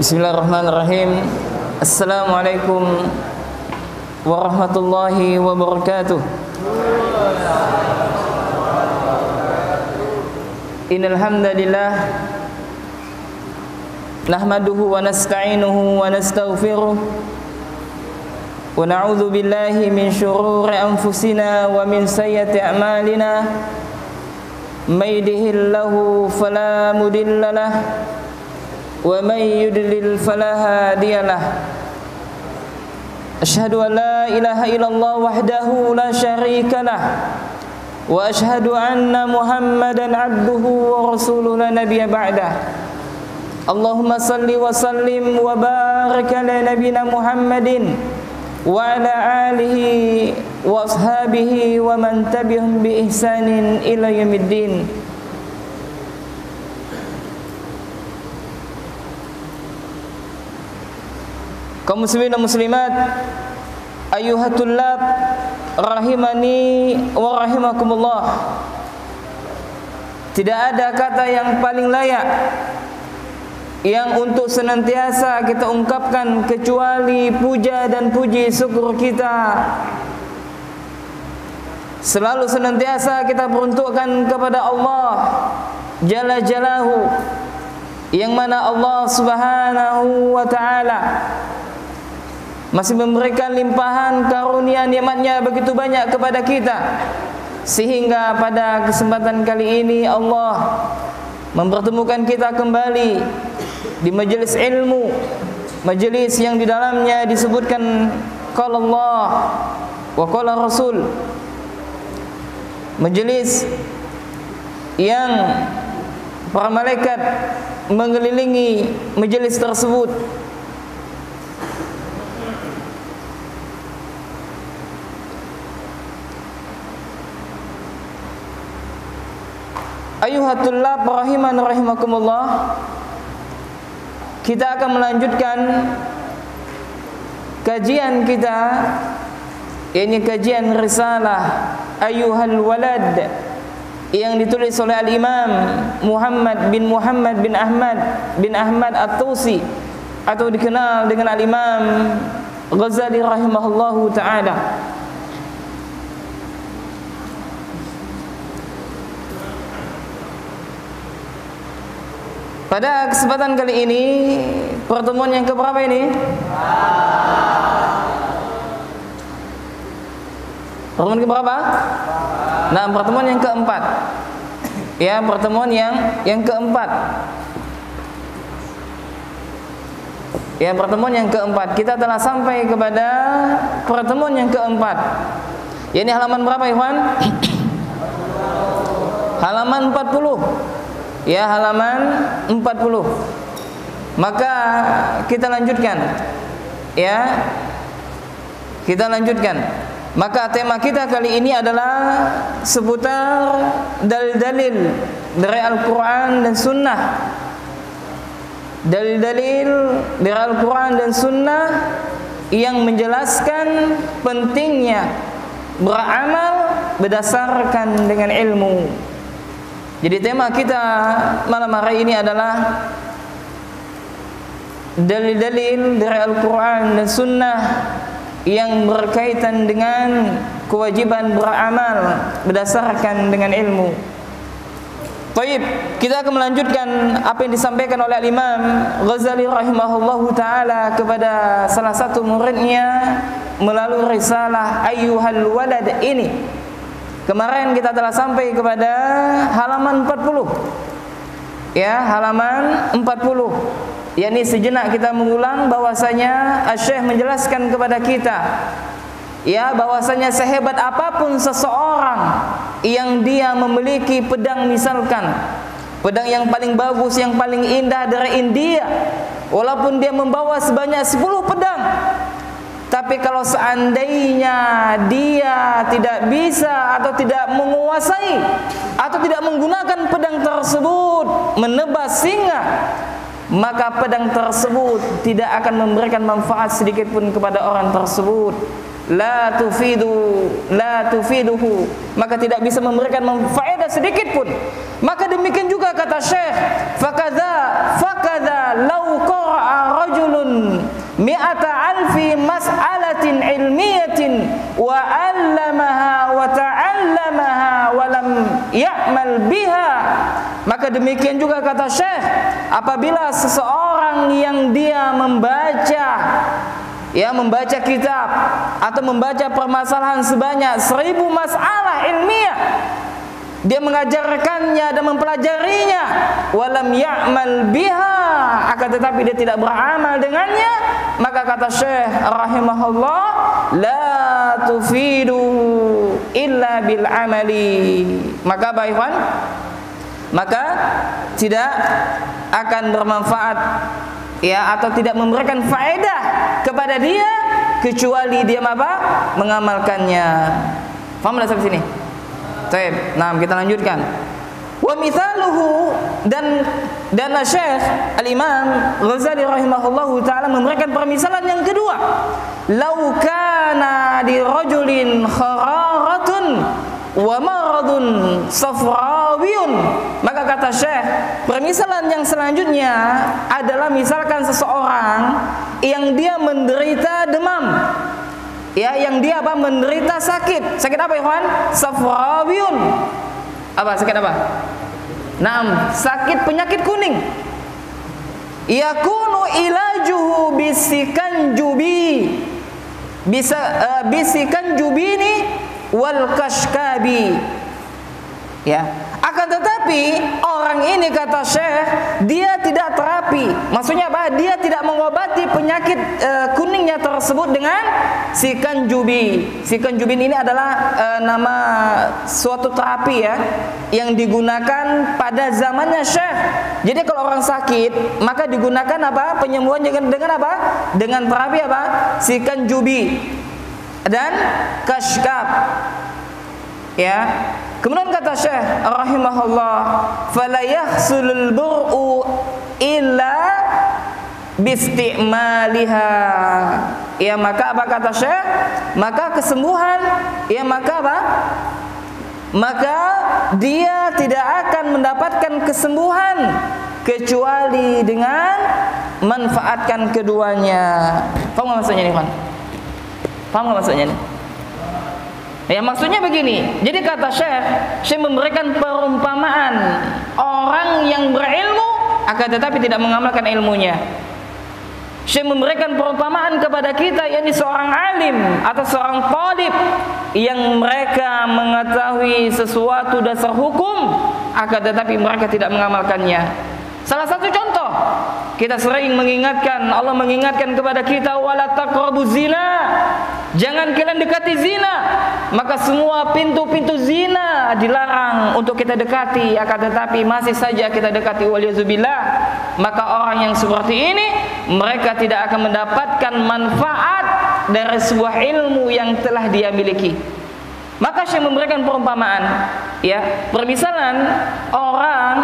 Bismillahirrahmanirrahim. Assalamualaikum warahmatullahi wabarakatuh. Innal hamdalillah nahmaduhu wa nasta'inuhu wa nastaghfiruh wa na'udzu billahi min shururi anfusina wa min sayyiati a'malina. May yahdihillahu fala mudilla lahu wa may yudlil fala hadiya lahu. Asyhadu an la ilaha illallah wahdahu la syarika lah wa asyhadu anna Muhammadan abduhu wa rasuluhu la nabiyya ba'dah. Allahumma salli wa sallim wa barik ala nabiyyina Muhammadin wa ala alihi wa ashabihi wa man tabi'ahum bi ihsanin ila yaumiddin. Kaum muslimin dan muslimat, ayyuhatulab rahimani wa rahimakumullah. Tidak ada kata yang paling layak yang untuk senantiasa kita ungkapkan kecuali puja dan puji syukur kita. Selalu senantiasa kita peruntukkan kepada Allah Jalla Jalaluhu, yang mana Allah Subhanahu wa ta'ala masih memberikan limpahan karunia nikmatnya begitu banyak kepada kita, sehingga pada kesempatan kali ini Allah mempertemukan kita kembali di majelis ilmu, majelis yang di dalamnya disebutkan qala Allah wa qala Rasul, majelis yang para malaikat mengelilingi majelis tersebut. Ayyuhatullah rahiman rahimakumullah. Kita akan melanjutkan kajian kita, yakni kajian risalah Ayyuhal Walad yang ditulis oleh Al-Imam Muhammad bin Ahmad At-Tusi, atau dikenal dengan Al-Imam Ghazali rahimahullahu ta'ala. Pada kesempatan kali ini, pertemuan yang keberapa ini? Pertemuan keberapa? Nah, pertemuan yang keempat. Ya, pertemuan yang keempat. Ya, pertemuan yang keempat. Kita telah sampai kepada pertemuan yang keempat. Ya, ini halaman berapa, Ikhwan? Halaman 40. Ya, halaman 40. Maka kita lanjutkan. Ya, kita lanjutkan. Maka tema kita kali ini adalah seputar dalil-dalil dari Al-Quran dan Sunnah. Dalil-dalil dari Al-Quran dan Sunnah yang menjelaskan pentingnya beramal berdasarkan dengan ilmu. Jadi tema kita malam hari ini adalah dalil-dalil dari Al-Quran dan Sunnah yang berkaitan dengan kewajiban beramal berdasarkan dengan ilmu. Baik, kita akan melanjutkan apa yang disampaikan oleh Imam Ghazali rahimahullahu ta'ala kepada salah satu muridnya melalui risalah Ayyuhal Walad ini. Kemarin kita telah sampai kepada halaman 40. Ya, halaman 40. yakni sejenak kita mengulang bahwasanya Syekh menjelaskan kepada kita, ya, bahwasanya sehebat apapun seseorang yang dia memiliki pedang, misalkan pedang yang paling bagus, yang paling indah dari India, walaupun dia membawa sebanyak 10 pedang, tapi kalau seandainya dia tidak bisa atau tidak menguasai atau tidak menggunakan pedang tersebut menebas singa, maka pedang tersebut tidak akan memberikan manfaat sedikit pun kepada orang tersebut. La tufiduhu, maka tidak bisa memberikan faedah sedikit pun. Maka demikian juga kata Syekh, fakadha law qara'a ya'mal biha. Maka demikian juga kata Syekh, apabila seseorang yang dia membaca kitab atau membaca permasalahan sebanyak 1000 masalah ilmiah, dia mengajarkannya dan mempelajarinya, walam ya'mal biha, akan tetapi dia tidak beramal dengannya, maka kata Syekh rahimahullah, la tufidu illa bil amali. Maka baikkan, maka tidak akan bermanfaat atau tidak memberikan faedah kepada dia kecuali dia mengamalkannya. Paham dah sampai sini? Baik, nah kita lanjutkan. Wa mithaluhu, dan Syekh Al-Imam Ghazali rahimahullahu taala memberikan permisalan yang kedua. Lau kana di rajulin khararatun wa maradun safrawiyun. Maka kata Syekh, permisalan yang selanjutnya adalah misalkan seseorang yang dia menderita demam, yang dia menderita sakit. Sakit apa, ikhwan? Safrawiyun. Apa? Sakit apa? Naam, sakit penyakit kuning. Yakunu ilajuhu bisikan jubini wal kashkabi. Akan tetapi orang ini kata Syekh, dia tidak terapi. Maksudnya apa? Dia tidak mengobati penyakit kuningnya tersebut dengan sikanjubi. Sikanjubin ini adalah nama suatu terapi yang digunakan pada zamannya Syekh. Jadi kalau orang sakit, maka digunakan apa? Penyembuhan dengan apa? Dengan terapi apa? Sikanjubi dan kashkab. Kemudian kata Syekh rahimahullah, fala yahsulul bur'u illa bisti'maliha. Maka apa kata Syekh? Maka kesembuhan, maka dia tidak akan mendapatkan kesembuhan kecuali dengan manfaatkan keduanya. Paham enggak maksudnya nih, Pak? Paham enggak maksudnya nih? Maksudnya begini. Jadi kata Syekh memberikan perumpamaan orang yang berilmu akan tetapi tidak mengamalkan ilmunya. Syekh memberikan perumpamaan kepada kita, yakni seorang alim atau seorang talib yang mereka mengetahui sesuatu dasar hukum akan tetapi mereka tidak mengamalkannya. Salah satu contoh, kita sering mengingatkan, Allah mengingatkan kepada kita, wala taqrabuz zina. Jangan kalian dekati zina. Maka semua pintu-pintu zina dilarang untuk kita dekati, akan tetapi masih saja kita dekati, waliyazubillah. Maka orang yang seperti ini, mereka tidak akan mendapatkan manfaat dari sebuah ilmu yang telah dia miliki. Maka Syekh memberikan perumpamaan, permisalan orang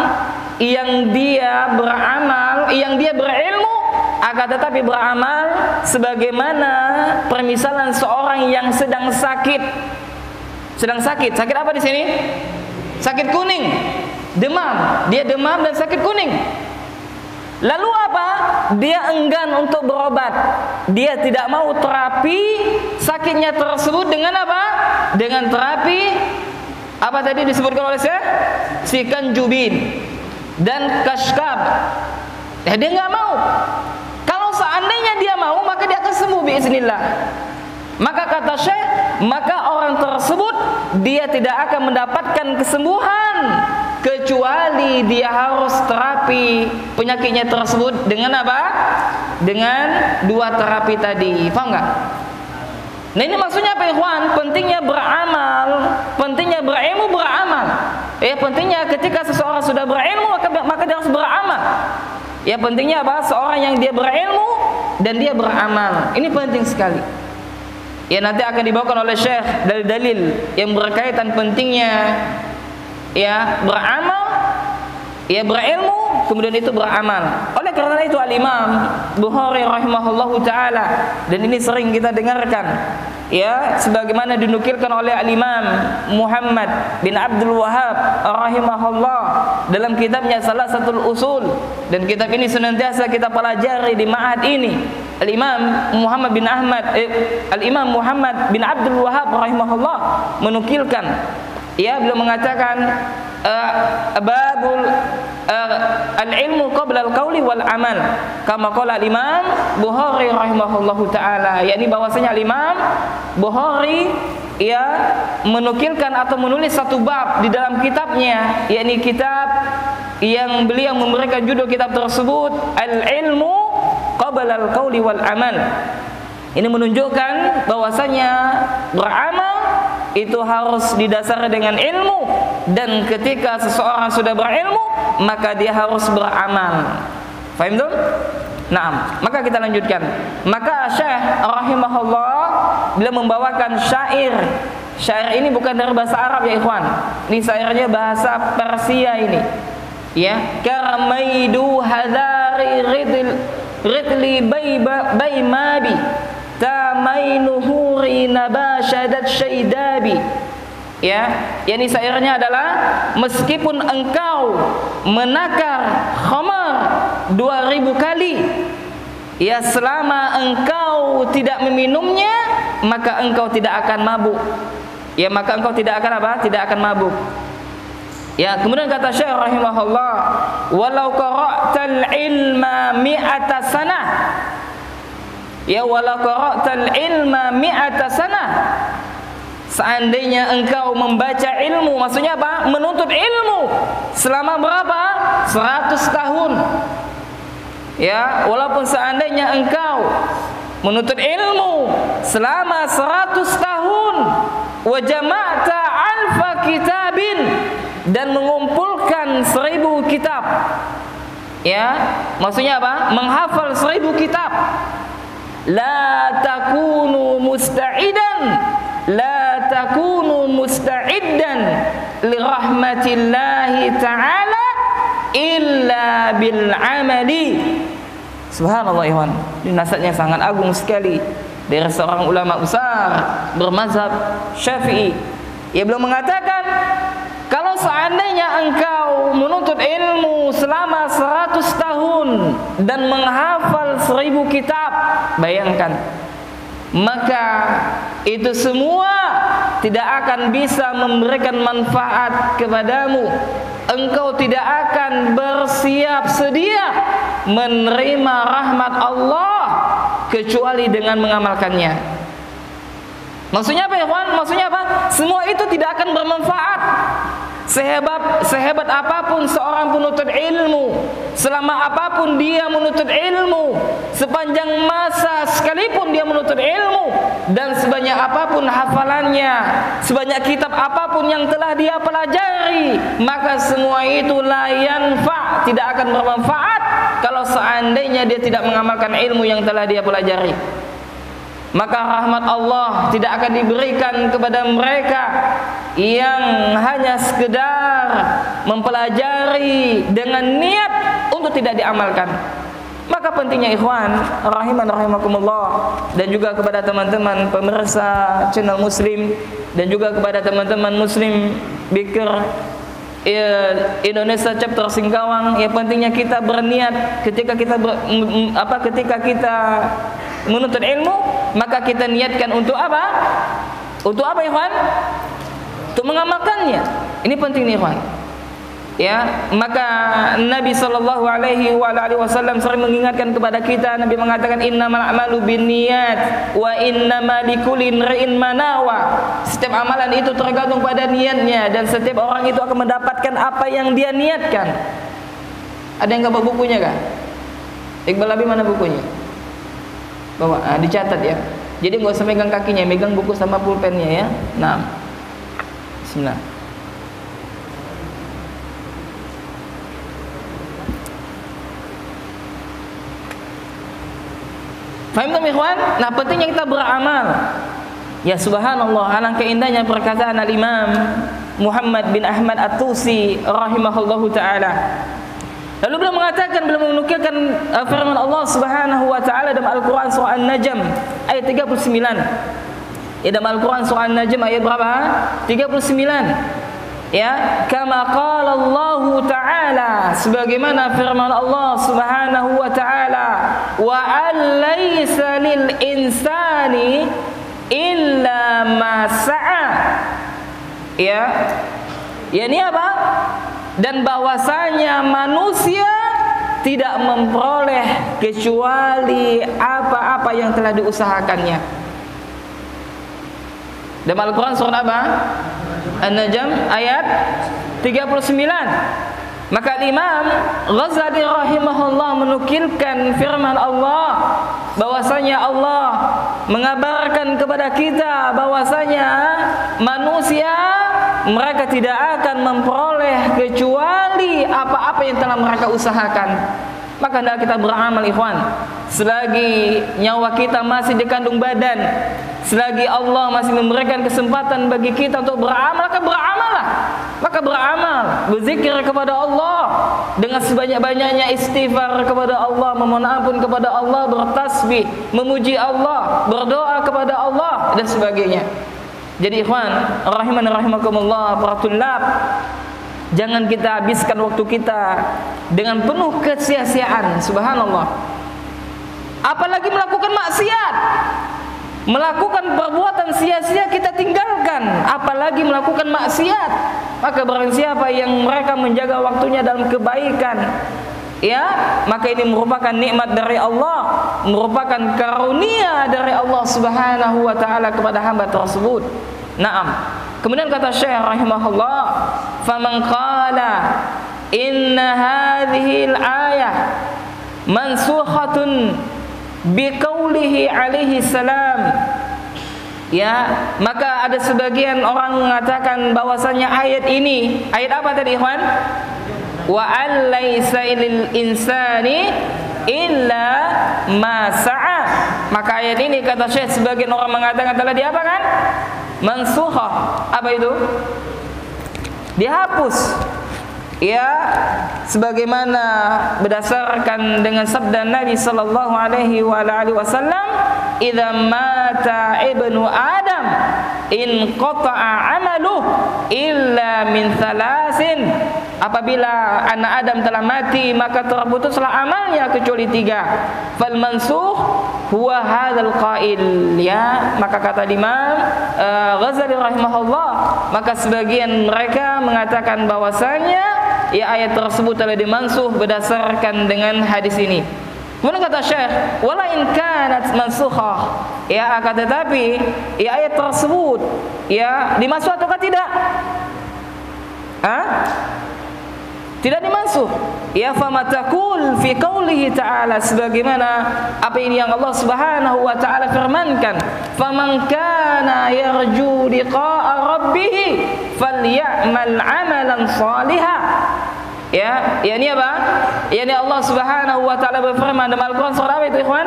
yang dia beramal, yang dia berilmu akan tetapi beramal sebagaimana permisalan seorang yang sedang sakit. Sakit apa di sini? Sakit kuning, demam. Dia demam dan sakit kuning. Lalu apa? Dia enggan untuk berobat. Dia tidak mau terapi sakitnya tersebut dengan apa? Dengan terapi apa tadi disebutkan oleh saya? Sikanjubin dan kashkab. Dia enggak mau. Kalau seandainya dia mau, maka dia akan sembuh biiznillah. Maka kata Syekh, maka orang tersebut dia tidak akan mendapatkan kesembuhan kecuali dia harus terapi penyakitnya tersebut dengan apa? Dengan dua terapi tadi. Paham enggak? Nah, ini maksudnya apa, ikhwan? Pentingnya beramal, pentingnya berilmu, beramal. Pentingnya ketika seseorang sudah berilmu maka dia harus beramal. Pentingnya apa? Seorang yang dia berilmu dan dia beramal. Ini penting sekali. Nanti akan dibawakan oleh Syekh dalil-dalil yang berkaitan pentingnya beramal, berilmu, kemudian itu beramal. Oleh karena itu Al-Imam Bukhari rahimahullahu taala, dan ini sering kita dengarkan, sebagaimana dinukilkan oleh Al-Imam Muhammad bin Abdul Wahhab rahimahullah dalam kitabnya Salasatul Usul, dan kitab ini senantiasa kita pelajari di ma'had ini. Al-Imam Muhammad bin Abdul Wahhab rahimahullah menukilkan, beliau mengatakan babul al-ilmu qabla al-qauli wal amal, kama qala al-Imam Bukhari rahimahullahu taala, yakni bahwasanya Imam Bukhari menukilkan atau menulis satu bab di dalam kitabnya, yakni kitab yang beliau memberikan judul kitab tersebut al-ilmu qabla al-qauli wal amal. Ini menunjukkan bahwasanya beramal itu harus didasari dengan ilmu, dan ketika seseorang sudah berilmu maka dia harus beramal. Faham tuh? Nah, maka kita lanjutkan. Maka Syekh rahimahullah beliau membawakan syair. Syair ini bukan dari bahasa Arab ya ikhwan. Ini syairnya bahasa Persia ini. Ya, karamaidu hadari ridli baymabi tamainuhuri nabashadat syaidabi. Ya, yakni syairnya adalah meskipun engkau menakar khamar 2000 kali, ya selama engkau tidak meminumnya maka engkau tidak akan mabuk. Ya, maka engkau tidak akan apa? Tidak akan mabuk. Ya, kemudian kata Syekh rahimahullah, walau qara'tal ilma mi'ata sanah. Ya, walau qara'tal ilma mi'ata sanah. Seandainya engkau membaca ilmu, maksudnya apa? Menuntut ilmu selama berapa? 100 tahun. Ya, walaupun seandainya engkau menuntut ilmu selama 100 tahun, wa jama'ta alfa kitabin, dan mengumpulkan 1000 kitab. Ya, maksudnya apa? Menghafal 1000 kitab. La takunu musta'idan, la takunu musta'iddan li rahmatillahi ta'ala illa bil amali. Subhanallah ikhwan, ini nasihatnya sangat agung sekali dari seorang ulama besar bermazhab Syafi'i. Ia belum mengatakan, kalau seandainya engkau menuntut ilmu selama 100 tahun dan menghafal 1000 kitab, bayangkan, maka itu semua tidak akan bisa memberikan manfaat kepadamu. Engkau tidak akan bersiap sedia menerima rahmat Allah kecuali dengan mengamalkannya. Maksudnya apa ya kawan? Maksudnya apa? Semua itu tidak akan bermanfaat. Sehebat apapun seorang penuntut ilmu, selama apapun dia menuntut ilmu, sepanjang masa sekalipun dia menuntut ilmu, dan sebanyak apapun hafalannya, sebanyak kitab apapun yang telah dia pelajari, maka semua itu la yanfa', tidak akan bermanfaat kalau seandainya dia tidak mengamalkan ilmu yang telah dia pelajari. Maka rahmat Allah tidak akan diberikan kepada mereka yang hanya sekedar mempelajari dengan niat untuk tidak diamalkan. Maka pentingnya ikhwan rahiman rahimakumullah, dan juga kepada teman-teman pemirsa channel Muslim, dan juga kepada teman-teman Muslim Bikr Indonesia chapter Singkawang, ya pentingnya kita berniat ketika kita menuntut ilmu, maka kita niatkan untuk apa? Untuk apa ikhwan? Untuk mengamalkannya. Ini penting nih ikhwan. Ya, maka Nabi sallallahu alaihi wasallam sering mengingatkan kepada kita. Nabi mengatakan innamal a'malu binniyat wa innamal likulli imri'in ma nawa. Setiap amalan itu tergantung pada niatnya, dan setiap orang itu akan mendapatkan apa yang dia niatkan. Ada yang enggak bawa bukunya kah? Iqbal Abi mana bukunya? Bawa, dicatat ya. Jadi nggak usah megang kakinya, megang buku sama pulpennya ya. Nah, bismillah. Faham tak ikhwan? Nah, pentingnya kita beramal. Ya subhanallah, alangkah indahnya perkataan al-Imam Muhammad bin Ahmad At-Tusi rahimahullahu taala. Lalu beliau mengatakan, beliau menukilkan firman Allah Subhanahu wa taala dalam Al-Qur'an surah An-Najm ayat 39. Ya, dalam Al-Qur'an surah An-Najm ayat berapa? 39. Ya, kama qala Allah taala, sebagaimana firman Allah Subhanahu wa taala, wa alaysa lil insani illa ma sa'a. Ya, yakni apa? Dan bahwasanya manusia tidak memperoleh kecuali apa-apa yang telah diusahakannya. Dalam Al-Quran surat apa? An-Najm ayat 39. Maka Imam Ghazali rahimahullah menukilkan firman Allah bahwasanya Allah mengabarkan kepada kita bahwasanya manusia mereka tidak akan memperoleh kecuali apa-apa yang telah mereka usahakan. Maka hendaklah kita beramal, ikhwan. Selagi nyawa kita masih dikandung badan, selagi Allah masih memberikan kesempatan bagi kita untuk beramal, maka beramallah. Maka beramal, berzikir kepada Allah dengan sebanyak-banyaknya, istighfar kepada Allah, memohon ampun kepada Allah, bertasbih, memuji Allah, berdoa kepada Allah dan sebagainya. Jadi ikhwan, rahiman rahimakumullah, para tulab, jangan kita habiskan waktu kita dengan penuh kesia-siaan, subhanallah. Apalagi melakukan maksiat, melakukan perbuatan sia-sia kita tinggalkan, apalagi melakukan maksiat. Maka barang siapa yang mereka menjaga waktunya dalam kebaikan, ya, maka ini merupakan nikmat dari Allah, merupakan karunia dari Allah Subhanahu wa taala kepada hamba tersebut. Naam. Kemudian kata Syekh rahimahullah, "Faman qala inna hadhihi al-ayah mansukhatun biqaulihi alaihi salam." Ya, maka ada sebagian orang mengatakan bahwasanya ayat ini, ayat apa tadi ikhwan? Wa an laisa lil insani illa ma sa'a. Maka ayat ini kata Syekh sebagian orang mengatakan telah diapakan? Mansukhah. Apa itu? Dihapus. Ya, sebagaimana berdasarkan dengan sabda Nabi sallallahu alaihi wasallam, "Idza mata ibnu Adam in qata'a 'amaluhu illa min thalathin." Apabila anak Adam telah mati, maka terputuslah amalnya kecuali 3. Fal mansukh huwa hadzal qail. Ya, maka kata Imam Ghazali rahimahullah, maka sebagian mereka mengatakan bahwasanya ya ayat tersebut telah dimansuh berdasarkan dengan hadis ini. Kemudian kata Syekh, wala in kanat mansukhah. Ya, akan tetapi ya ayat tersebut ya dimansuh ataukah tidak? Tidak dimansuh. Ya, famatakul fi qaulihi ta'ala, sebagaimana apa ini yang Allah Subhanahu wa taala firmankan, faman kana yarju liqa'a rabbih falyamal 'amalan shalihan. Ya, ini apa? Ini Allah Subhanahu wa taala berfirman dalam Al-Qur'an surah apa itu, ikhwan?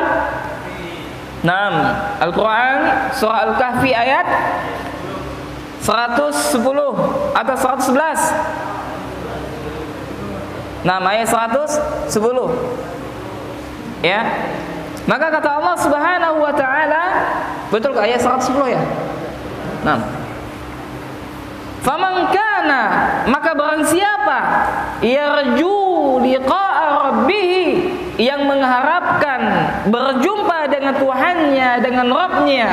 Naam, Al-Qur'an surah Al-Kahfi ayat 110 atau 111. Nah, ayat 110. Ya. Maka kata Allah Subhanahu wa taala, betul ayat 110 ya? Nah. Faman kana, maka barang siapa yarju liqa'a rabbih, yang mengharapkan berjumpa dengan Tuhannya, dengan Rabbnya,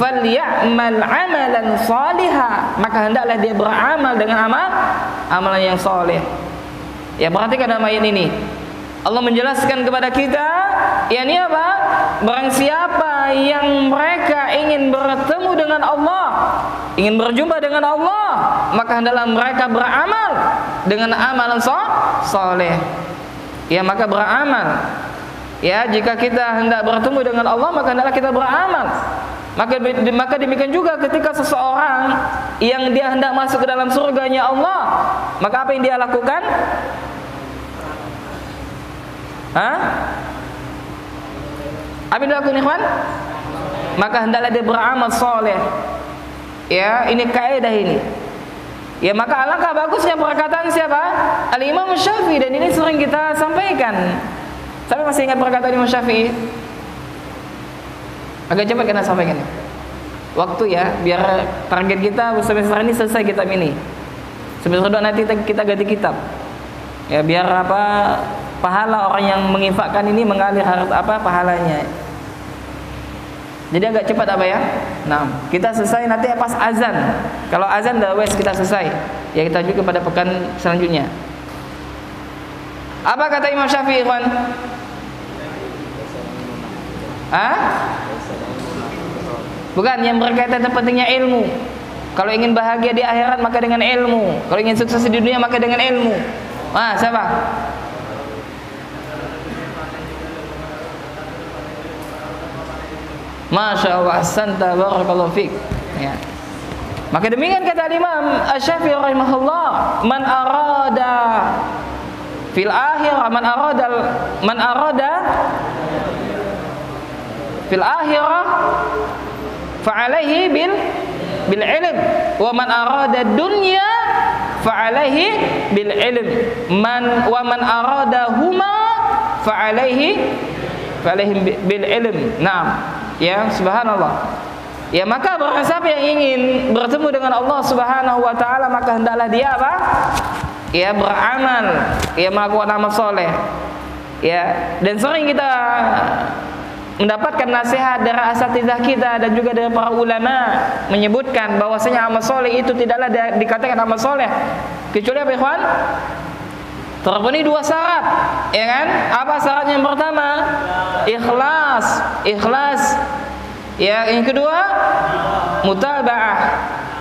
falyamal 'amalan shaliha, maka hendaklah dia beramal dengan amalan yang saleh. Ya, perhatikan dalam ayat ini Allah menjelaskan kepada kita, yakni apa? Barang siapa yang mereka ingin bertemu dengan Allah, ingin berjumpa dengan Allah, maka hendaklah mereka beramal dengan amalan saleh. Ya, maka beramal. Ya, jika kita hendak bertemu dengan Allah, maka hendaklah kita beramal. Maka demikian juga ketika seseorang yang dia hendak masuk ke dalam surganya Allah, maka apa yang dia lakukan? Apa yang dilakukan, ikhwan? Maka hendaklah dia beramal soleh. Ya, ini kaidah ini. Ya, maka alangkah bagusnya perkataan siapa? Al-Imam Syafi'i, dan ini sering kita sampaikan. Saya masih ingat perkataan Imam Syafi'i. Agak cepat kita sampaikan. Waktu ya, biar target kita semester ini selesai kitab ini. Semester 2 nanti kita ganti kitab. Ya, biar apa? Pahala orang yang menginfakkan ini mengalir pahalanya. Jadi agak cepat apa ya? Nah, kita selesai nanti pas azan. Kalau azan dah wes kita selesai. Ya, kita lanjutkan pada pekan selanjutnya. Apa kata Imam Syafi'i, ikhwan? Bukan, yang berkaitan tentang pentingnya ilmu. Kalau ingin bahagia di akhirat maka dengan ilmu. Kalau ingin sukses di dunia maka dengan ilmu. Siapa? Masya Allah, santa barakallahu fiik. Ya. Maka demikian kata Imam Asy-Syafi'i rahimahullah, man arada fil akhirah, man arada fil akhirah fa'alaihi bil ilm, wa man arada dunya fa'alaihi bil ilm, wa man arada huma fa'alaihi bil ilm. Naam. Ya, subhanallah. Ya, maka barang siapa yang ingin bertemu dengan Allah Subhanahu wa taala, maka hendaklah dia apa? Ya, beramal, ya, melakukan amal soleh. Ya, dan sering kita mendapatkan nasihat dari asatidz kita dan juga dari para ulama menyebutkan bahwasanya amal soleh itu tidaklah dikatakan amal soleh kecuali apa, ikhwan? Terpenuhi 2 syarat, ya kan? Apa syarat yang pertama? Ikhlas. Ya, yang kedua mutaba'ah,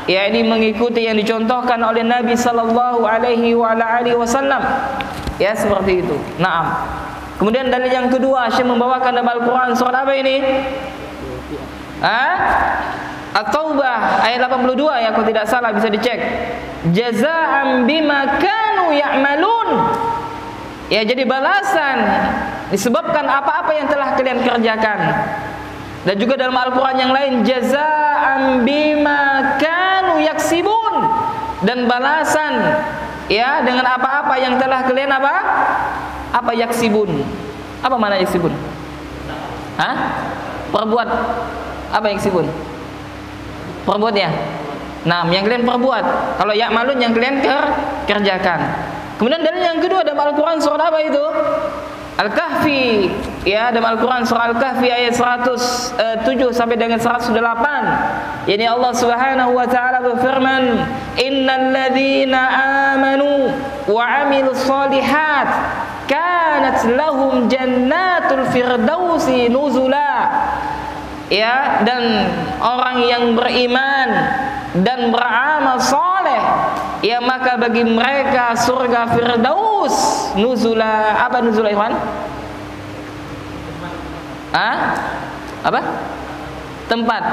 yakni mengikuti yang dicontohkan oleh Nabi sallallahu alaihi wasallam. Ya, seperti itu. Naam. Kemudian dalil yang kedua, Syekh membawakan dalam Al-Qur'an surat apa ini? At-Taubah ayat 82 ya, kalau tidak salah bisa dicek. Jazaa'an bima kanu ya'malun. Ya, jadi balasan disebabkan apa-apa yang telah kalian kerjakan. Dan juga dalam Al-Qur'an yang lain, jazaa'an bima kanu yaksibun, dan balasan ya dengan apa-apa yang telah kalian apa yaksibun. Apa makna yaksibun? Perbuat. Apa yaksibun? Perbuat ya. Nah, yang kalian perbuat. Kalau ya'malun yang kalian kerjakan. Kemudian dalil yang kedua dalam Al-Qur'an surat apa itu? Al-Kahfi. Ya, dalam Al-Qur'an surah Al-Kahfi ayat 107 sampai dengan 108. Yani Allah Subhanahu wa taala berfirman, "Innal ladzina amanu wa 'amilus shalihat kanat lahum jannatul firdausi nuzula." Ya, dan orang yang beriman dan beramal soleh, ya, maka bagi mereka surga firdaus nuzula. Apa nuzula, ikhwan? Apa? Tempat.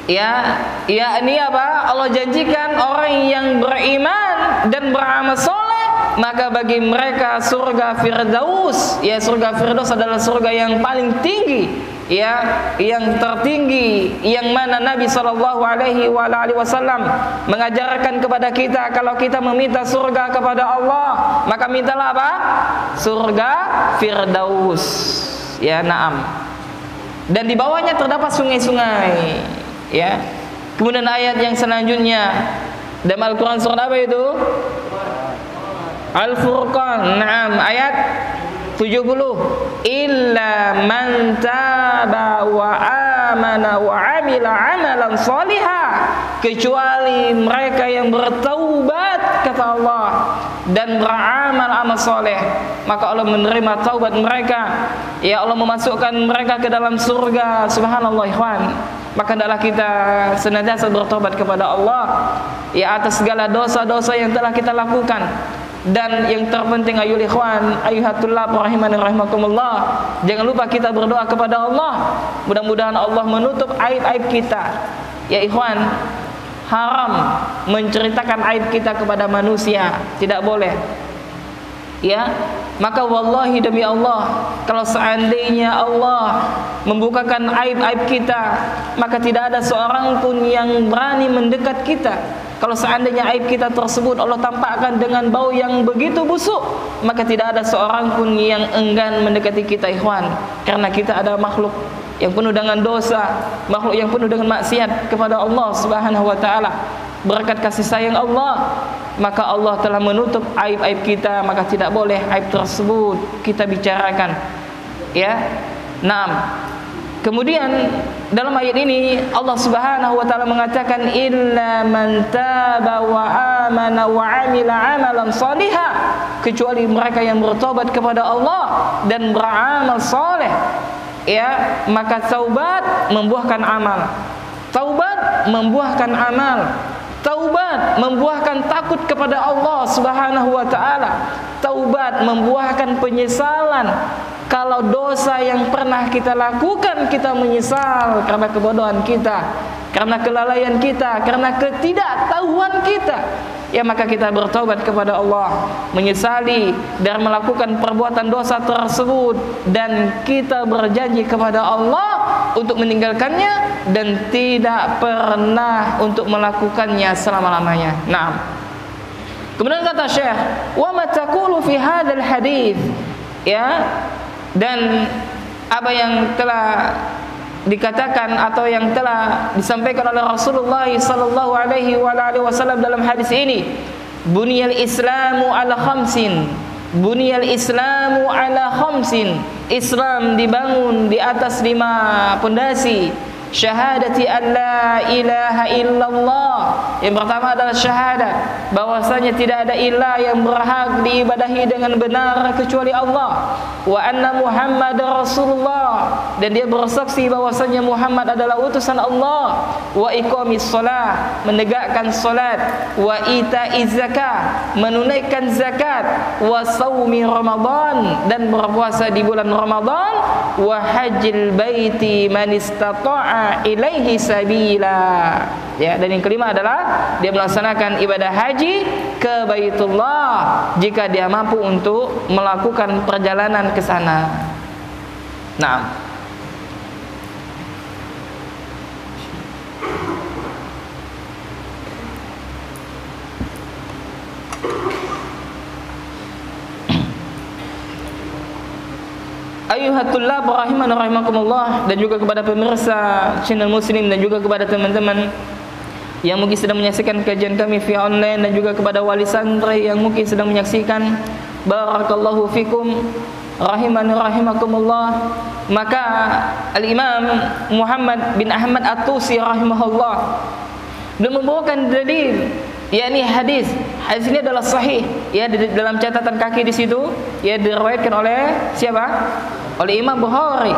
Ya, ini apa? Allah janjikan orang yang beriman dan beramal soleh, maka bagi mereka surga firdaus. Ya, surga firdaus adalah surga yang paling tinggi, ya, yang tertinggi, yang mana Nabi sallallahu alaihi wasallam mengajarkan kepada kita kalau kita meminta surga kepada Allah, maka mintalah apa? Surga firdaus. Ya, na'am. Dan di bawahnya terdapat sungai-sungai. Ya. Kemudian ayat yang selanjutnya dalam Al-Qur'an surat apa itu? Al-Furqan. Naam, ayat 70. Illa man taba wa amana wa amila amalan salihah, kecuali mereka yang bertaubat kata Allah dan beramal amal soleh, maka Allah menerima taubat mereka. Ya, Allah memasukkan mereka ke dalam surga. Subhanallah, ikhwan. Maka hendaklah kita senantiasa bertobat kepada Allah, ya, atas segala dosa-dosa yang telah kita lakukan. Dan yang terpenting ayul ikhwan, ayuhatullah rahimani rahimakumullah, jangan lupa kita berdoa kepada Allah, mudah-mudahan Allah menutup aib-aib kita. Ya ikhwan, haram menceritakan aib kita kepada manusia, tidak boleh. Ya, maka wallahi demi Allah, kalau seandainya Allah membukakan aib-aib kita, maka tidak ada seorang pun yang berani mendekat kita. Kalau seandainya aib kita tersebut Allah tampakkan dengan bau yang begitu busuk, maka tidak ada seorang pun yang enggan mendekati kita, ikhwan. Karena kita ada makhluk yang penuh dengan dosa, makhluk yang penuh dengan maksiat kepada Allah Subhanahu wa taala. Berkat kasih sayang Allah, maka Allah telah menutup aib-aib kita, maka tidak boleh aib tersebut kita bicarakan. Ya. Naam. Kemudian dalam ayat ini Allah Subhanahu wa taala mengatakan illa man taba wa amana wa amila amalan shaliha, kecuali mereka yang bertobat kepada Allah dan beramal saleh, ya, maka taubat membuahkan amal. Taubat membuahkan amal. Taubat membuahkan takut kepada Allah Subhanahu wa taala. Taubat membuahkan penyesalan. Kalau dosa yang pernah kita lakukan kita menyesal karena kebodohan kita, karena kelalaian kita, karena ketidaktahuan kita, ya maka kita bertobat kepada Allah, menyesali dan melakukan perbuatan dosa tersebut, dan kita berjanji kepada Allah untuk meninggalkannya dan tidak pernah untuk melakukannya selama-lamanya. Nah, kemudian kata Syekh, wa ma taqulu fi hadzal hadits, ya, dan apa yang telah dikatakan atau yang telah disampaikan oleh Rasulullah sallallahu alaihi wasallam dalam hadis ini, buniyal islamu ala khamsin, buniyal islamu ala khamsin, Islam dibangun di atas 5 pondasi. Syahadati an la ilaha illallah, yang pertama adalah syahadat bahwasanya tidak ada ilah yang berhak diibadahi dengan benar kecuali Allah, wa anna Muhammadar Rasulullah, dan dia bersaksi bahwasanya Muhammad adalah utusan Allah, wa iqamis shalah, menegakkan salat, wa itaiz zakah, menunaikan zakat, wa shaumi Ramadan, dan berpuasa di bulan Ramadan, wa hajjil baiti man istata'a ilaihi sabila, ya, dan yang kelima adalah dia melaksanakan ibadah haji ke Baitullah jika dia mampu untuk melakukan perjalanan ke sana. Nah, Ayuhatullah rahiman rahimakumullah, dan juga kepada pemirsa channel Muslim, dan juga kepada teman-teman yang mungkin sedang menyaksikan kajian kami via online, dan juga kepada wali santri yang mungkin sedang menyaksikan. Barakallahu fikum rahiman rahimakumullah. Maka Al-Imam Muhammad bin Ahmad At-Tusi rahimahullah beliau membawakan dalil, yakni hadis ini adalah sahih, ya, dalam catatan kaki di situ, ya, diriwayatkan oleh siapa? Oleh Imam Bukhari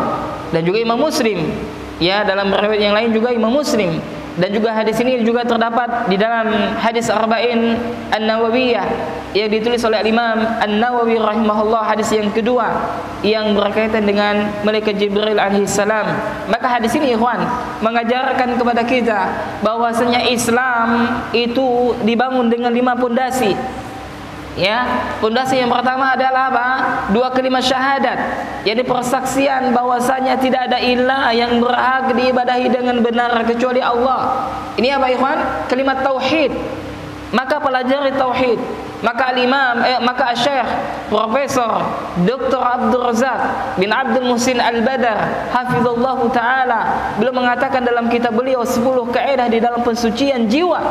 dan juga Imam Muslim, ya, dalam riwayat yang lain juga Imam Muslim. Dan juga hadis ini juga terdapat di dalam hadis Arba'in An-Nawawiyah yang ditulis oleh Imam An-Nawawi rahimahullah, hadis yang kedua yang berkaitan dengan malaikat Jibril alaihi salam. Maka hadis ini, ikhwan, mengajarkan kepada kita bahwasanya Islam itu dibangun dengan 5 pondasi. Ya, pondasi yang pertama adalah apa? 2 kalimat syahadat, yakni persaksian bahwasanya tidak ada ilah yang berhak diibadahi dengan benar kecuali Allah. Ini apa, ikhwan? Kalimat tauhid. Maka pelajari tauhid. Maka maka Syekh Profesor Dr. Abdul Razak bin Abdul Muhsin Al-Badar hafizallahu taala, beliau mengatakan dalam kitab beliau 10 kaidah di dalam pensucian jiwa,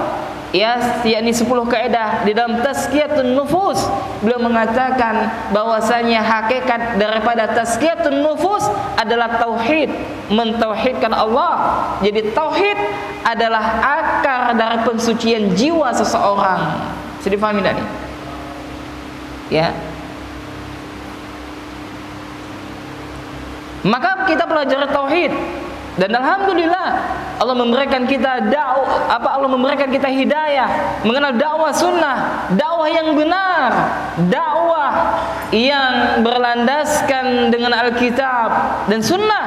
ya, yakni 10 kaidah di dalam tazkiyatun nufus. Beliau mengatakan bahwasanya hakikat daripada tazkiyatun nufus adalah tauhid, mentauhidkan Allah. Jadi tauhid adalah akar dari pensucian jiwa seseorang. Sudah dipahami tadi? Ya. Maka kita pelajari tauhid, dan alhamdulillah Allah memberikan kita Allah memberikan kita hidayah mengenal dakwah sunnah, dakwah yang benar, dakwah yang berlandaskan dengan Alkitab dan sunnah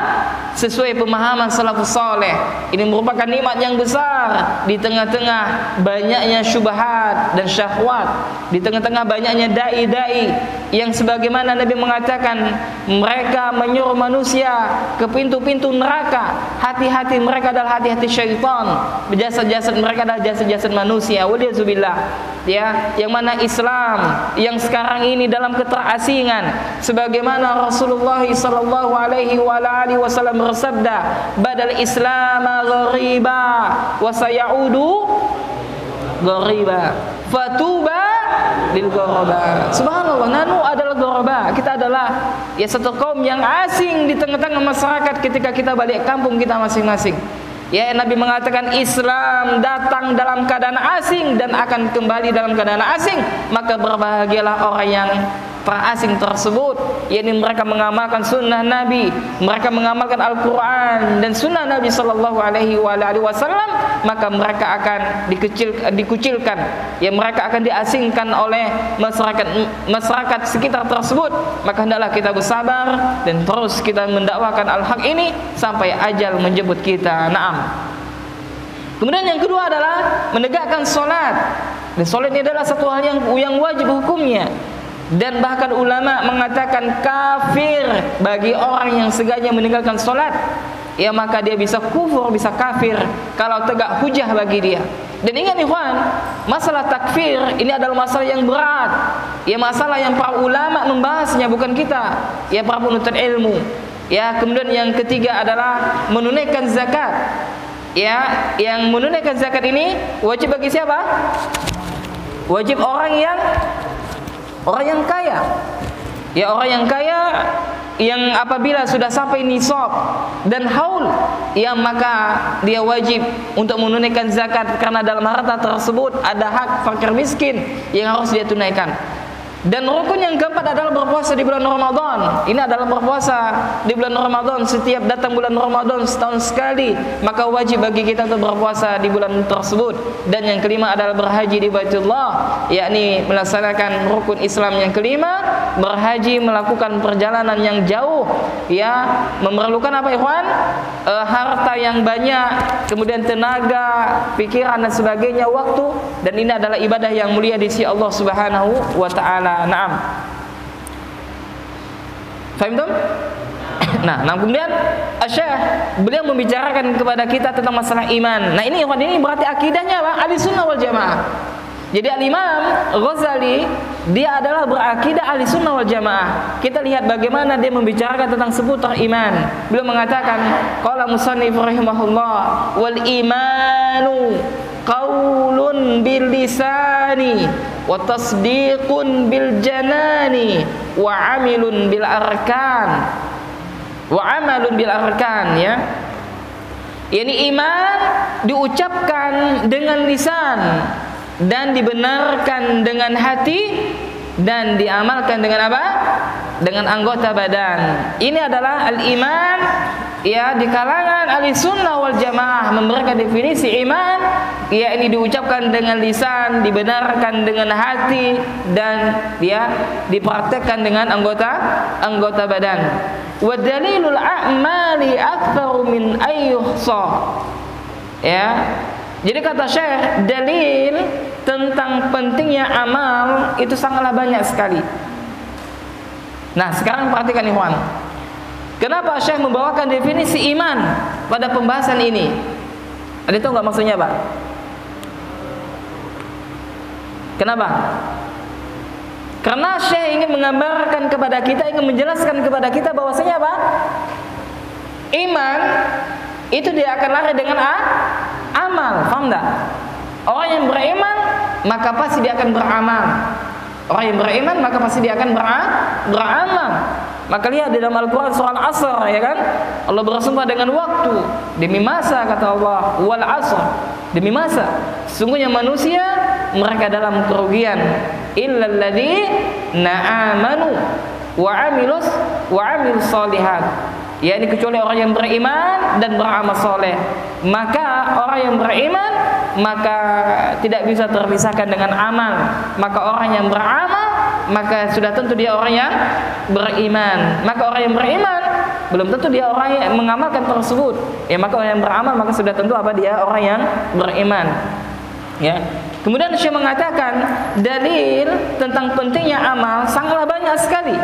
sesuai pemahaman salafus saleh. Ini merupakan nikmat yang besar di tengah-tengah banyaknya syubhat dan syahwat, di tengah-tengah banyaknya dai-dai yang sebagaimana Nabi mengatakan mereka menyuruh manusia ke pintu-pintu neraka. Hati-hati mereka adalah hati-hati syaitan, jasad-jasad mereka adalah jasad-jasad manusia. Waliyadzubillah, ya, yang mana Islam yang sekarang ini dalam keterasingan, sebagaimana Rasulullah sallallahu alaihi wasallam bersabda, badal Islam ghariba wa sayaudu ghariba fatuba lil ghuraba. Subhanallah, nanu adalah ghuraba. Kita adalah ya satu kaum yang asing di tengah-tengah masyarakat ketika kita balik kampung kita masing-masing. Ya, Nabi mengatakan Islam datang dalam keadaan asing dan akan kembali dalam keadaan asing, maka berbahagialah orang yang asing tersebut, yakni mereka mengamalkan sunnah Nabi, mereka mengamalkan Al-Quran dan sunnah Nabi Sallallahu Alaihi Wasallam, maka mereka akan dikucilkan, ya mereka akan diasingkan oleh masyarakat sekitar tersebut. Maka hendaklah kita bersabar dan terus kita mendakwakan al-haq ini sampai ajal menjemput kita. Naam. Kemudian yang kedua adalah menegakkan solat. Dan solat ini adalah satu hal yang wajib hukumnya. Dan bahkan ulama mengatakan kafir bagi orang yang sengaja meninggalkan solat, ya maka dia bisa kufur, bisa kafir kalau tegak hujah bagi dia. Dan ingat ikhwan, masalah takfir ini adalah masalah yang berat, ya masalah yang para ulama membahasnya, bukan kita, ya para penuntut ilmu. Ya, kemudian yang ketiga adalah menunaikan zakat. Ya, yang menunaikan zakat ini wajib bagi siapa? Wajib orang yang kaya. Ya, orang yang kaya yang apabila sudah sampai nisab dan haul, ya maka dia wajib untuk menunaikan zakat karena dalam harta tersebut ada hak fakir miskin yang harus dia tunaikan. Dan rukun yang keempat adalah berpuasa di bulan Ramadan. Ini adalah berpuasa di bulan Ramadan. Setiap datang bulan Ramadan setahun sekali, maka wajib bagi kita untuk berpuasa di bulan tersebut. Dan yang kelima adalah berhaji di Baitullah, yakni melaksanakan rukun Islam yang kelima, berhaji, melakukan perjalanan yang jauh, ya memerlukan apa ikhwan? Harta yang banyak, kemudian tenaga, pikiran dan sebagainya, waktu. Dan ini adalah ibadah yang mulia di sisi Allah Subhanahu wa taala. Naam. Faham tak? Nah, kemudian Syekh beliau membicarakan kepada kita tentang masalah iman. Nah, ini berarti akidahnya apa? Ahlussunnah wal Jamaah. Jadi Al-Imam Ghazali dia adalah berakidah Ahlussunnah wal Jamaah. Kita lihat bagaimana dia membicarakan tentang seputar iman. Beliau mengatakan, qala musannif rahimahullah, wal imanu qaulun bil lisani wa tasdiqun bil janani wa amilun bil arkan. Wa amalun bil arkan, ya. Ini iman diucapkan dengan lisan dan dibenarkan dengan hati dan diamalkan dengan apa? Dengan anggota badan. Ini adalah al-iman, ya, di kalangan Ahlussunnah wal Jamaah memberikan definisi iman, ya ini diucapkan dengan lisan, dibenarkan dengan hati dan dia dipraktekkan dengan anggota badan. Wa dalilul a'mali aktsaru min ayyuhsa. Ya. Jadi kata Syekh, dalil tentang pentingnya amal itu sangatlah banyak sekali. Nah, sekarang perhatikan ikhwan. Kenapa Syekh membawakan definisi iman pada pembahasan ini? Ada tahu nggak maksudnya, Pak? Kenapa? Karena Syekh ingin menggambarkan kepada kita, ingin menjelaskan kepada kita bahwasanya apa? Iman itu dia akan lari dengan amal, paham enggak? Orang yang beriman maka pasti dia akan beramal. Orang yang beriman maka pasti dia akan beramal. Maka lihat di dalam Al-Quran surah Al-Asr, ya kan? Allah bersumpah dengan waktu, demi masa kata Allah, wal asr, demi masa. Sungguhnya manusia mereka dalam kerugian, illal ladzina amanu wa amilus shalihat. Ya, ini kecuali orang yang beriman dan beramal soleh. Maka orang yang beriman maka tidak bisa terpisahkan dengan amal. Maka orang yang beramal maka sudah tentu dia orang yang beriman. Maka orang yang beriman belum tentu dia orang yang mengamalkan tersebut. Ya, maka orang yang beramal maka sudah tentu apa dia orang yang beriman. Ya. Kemudian Syekh mengatakan dalil tentang pentingnya amal sangatlah banyak sekali.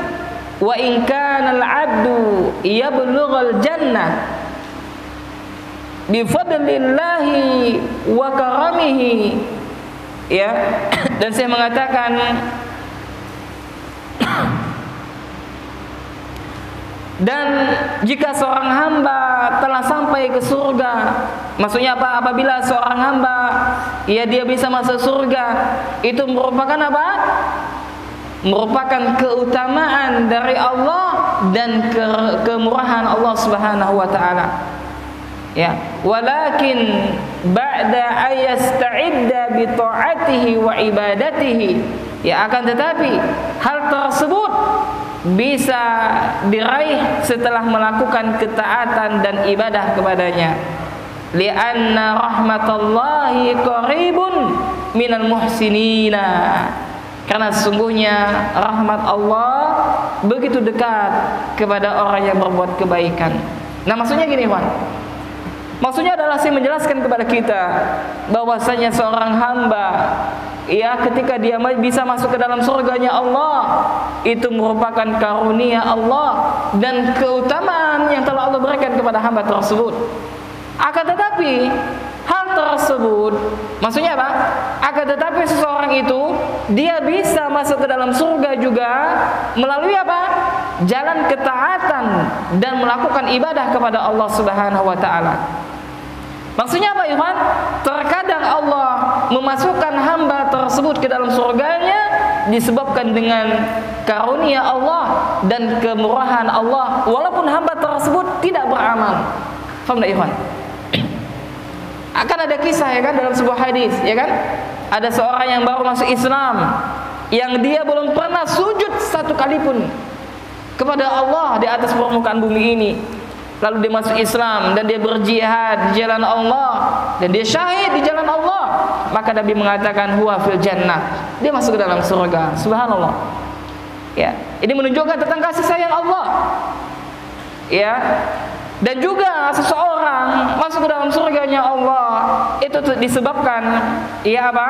Wa in kana al-'abdu yablughul jannah bi fadlillahi wa karamihi, ya. Dan saya mengatakan dan jika seorang hamba telah sampai ke surga Maksudnya apa? Apabila seorang hamba dia bisa masuk surga, itu merupakan apa? Merupakan keutamaan dari Allah dan kemurahan Allah Subhanahu wa taala. Ya, walakin ba'da ayasta'idda bi ta'atihi wa ibadatihi. Ya, akan tetapi hal tersebut bisa diraih setelah melakukan ketaatan dan ibadah kepadanya. Li'anna rahmatallahi qaribun minal muhsinina. Karena sesungguhnya rahmat Allah begitu dekat kepada orang yang berbuat kebaikan. Nah, maksudnya gini, Pak. Maksudnya adalah saya menjelaskan kepada kita bahwasanya seorang hamba ketika dia bisa masuk ke dalam surganya Allah, itu merupakan karunia Allah dan keutamaan yang telah Allah berikan kepada hamba tersebut. Akan tetapi hal tersebut, maksudnya apa? Akan tetapi seseorang itu dia bisa masuk ke dalam surga juga melalui apa? Jalan ketaatan dan melakukan ibadah kepada Allah Subhanahu wa taala. Maksudnya apa, Ikhwan? Terkadang Allah memasukkan hamba tersebut ke dalam surganya disebabkan dengan karunia Allah dan kemurahan Allah, walaupun hamba tersebut tidak beramal. Faham tak, Ikhwan? Akan ada kisah ya kan dalam sebuah hadis, ya kan? Ada seorang yang baru masuk Islam, yang dia belum pernah sujud satu kali pun kepada Allah di atas permukaan bumi ini. Lalu dia masuk Islam dan dia berjihad di jalan Allah dan dia syahid di jalan Allah, maka Nabi mengatakan huwa fil jannah, dia masuk ke dalam surga. Subhanallah. Ya, ini menunjukkan tentang kasih sayang Allah. Ya. Dan juga seseorang masuk ke dalam surganya Allah itu disebabkan apa?